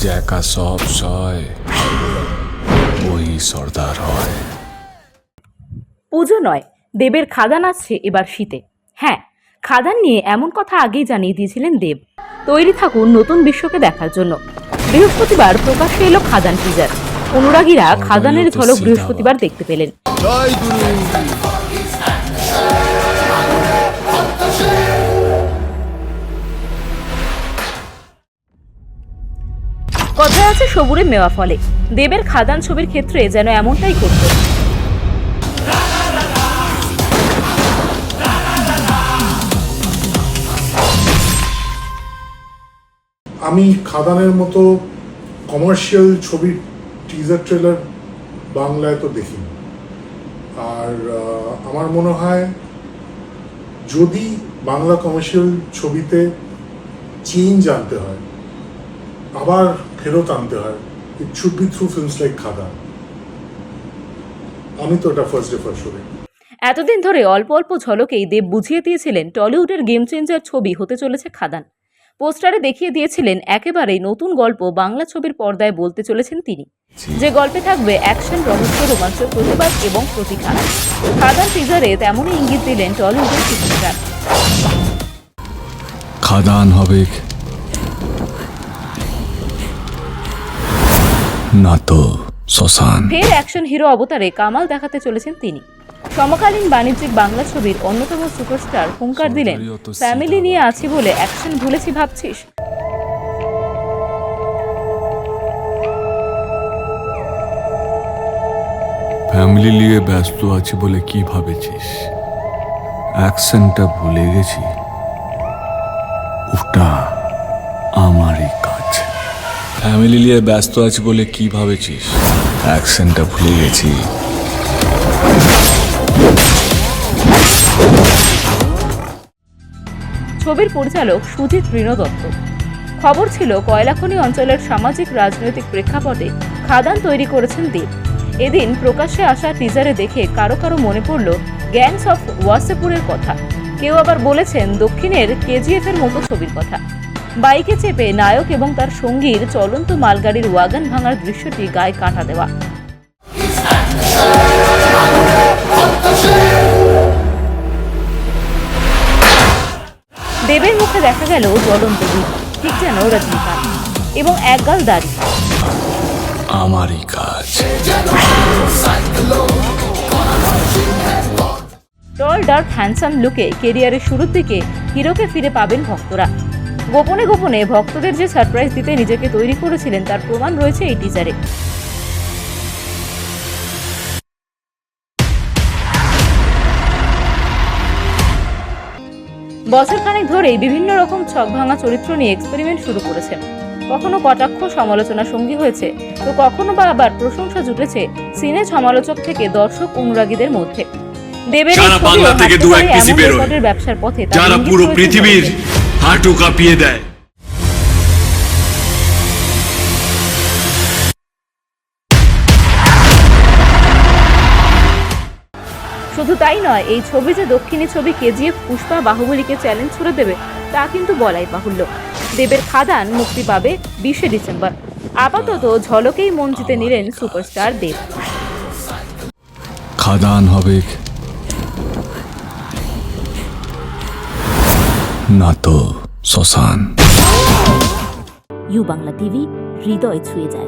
জ্যাকা সব সয় ওই সর্দার হয়। পুজো নয়, দেবের খাদান আসছে এবার শীতে। হ্যাঁ, খাদান নিয়ে এমন কথা আগেই জানিয়ে দিয়েছিলেন দেব। তৈরি থাকুন নতুন বিশ্বকে দেখার জন্য। বৃহস্পতিবার প্রকাশ্যে এলো খাদান টিজার। অনুরাগীরা খাদানের ঝলক বৃহস্পতিবার দেখতে পেলেন। কথায় আছে সবুরে মেওয়া ফলে। দেবের খাদান ছবির ক্ষেত্রে যেন এমনটাই ঘটল। আমি খাদানের মতো কমার্শিয়াল ছবির টিজার ট্রেলার বাংলায় তো দেখিনি। আর আমার মনে হয় যদি বাংলা কমার্শিয়াল ছবিতে চেঞ্জ আনতে হয়, আবার ফেরত আনতে হয়, it should be through films like Khadaan. আমি তো এটা ফার্স্ট ডে ফার্স্ট শো। এতদিন ধরে অল্প অল্প ঝলকেই দেব বুঝিয়ে দিয়েছিলেন টলিউডের গেম চেঞ্জার ছবি হতে চলেছে খাদান। পোস্টারে দেখিয়ে দিয়েছিলেন একেবারেই নতুন গল্প বাংলা ছবির পর্দায় বলতে চলেছেন তিনি, যে গল্পে থাকবে অ্যাকশন, রহস্য, রোমাঞ্চ, প্রতিবাদ এবং প্রতিঘাত। খাদান টিজারে তেমনই ইঙ্গিত দিলেন টলিউডের সুপারস্টার। খাদান হবে না তো শ্মশান। ফের অ্যাকশন হিরো অবতারে কামাল দেখাতে চলেছেন তিনি। সমকালীন বাণিজ্যিক বাংলা ছবির অন্যতম সুপারস্টার হুঙ্কার দিলেন, ফ্যামিলি নিয়ে আছি বলে অ্যাকশন ভুলেছি ভাবছিস? ফ্যামিলি নিয়ে ব্যস্ত আছি বলে কি ভাবেছিস অ্যাকশনটা ভুলে গেছি? ওটা আমারই কাজ। ফ্যামিলি নিয়ে ব্যস্ত আছি বলে কি ভাবেছিস অ্যাকশনটা ভুলে গেছি? ছবির পরিচালক সুজিত ঋণ দত্ত। খবর ছিল কয়লাখনি অঞ্চলের সামাজিক রাজনৈতিক প্রেক্ষাপটে খাদান তৈরি করেছেন দেব। এদিন প্রকাশ্যে আসা টিজারে দেখে কারো কারো মনে পড়ল গ্যাংস অফ ওয়াসেপুরের কথা। কেউ আবার বলেছেন দক্ষিণের কেজিএফ এর মতো ছবির কথা। বাইকে চেপে নায়ক এবং তার সঙ্গীর চলন্ত মালগাড়ির ওয়াগন ভাঙার দৃশ্যটি গায়ে কাটা দেওয়া। দেবের মুখে দেখা গেল জ্বলন্ত দিক, ঠিক যেন রজনীকান্ত, এবং একগাল দাড়ি। আমারই কাজ। টল, ডার্ক, হ্যান্ডসাম লুকে কেরিয়ারের শুরুর দিকে হিরোকে ফিরে পাবেন ভক্তরা। গোপনে গোপনে ভক্তদের যে সারপ্রাইজ দিতে নিজেকে তৈরি করেছিলেন তার প্রমাণ রয়েছে এই টিজারে। বছরখানেক ধরেই বিভিন্ন রকম ছক ভাঙা চরিত্র নিয়ে এক্সপেরিমেন্ট শুরু করেছেন। কখনো কটাক্ষ সমালোচনা সঙ্গী হয়েছে, তো কখনো বা আবার প্রশংসা জুটেছে সিনে সমালোচক থেকে দর্শক অনুরাগীদের মধ্যে। দেবের বাংলা থেকে দু এক পিসি বেরোয়, ব্যবসার পথে যারা পুরো পৃথিবীর হাঁটু কাঁপিয়ে দেয়। শুধু তাই নয়, এই ছবি যে দক্ষিণী ছবি কেজিএফ, পুষ্পা, বাহুবলীকে চ্যালেঞ্জ ছুড়ে দেবে তা কিন্তু বলাই বাহুল্য। দেবের খাদান মুক্তি পাবে 20শে ডিসেম্বর। আপাতত ঝলকেই মন জিতে নিলেন সুপারস্টার দেব। খাদান হবে না তো শ্মশান। ইউ বাংলা টিভি, হৃদয় ছুঁয়ে যায়।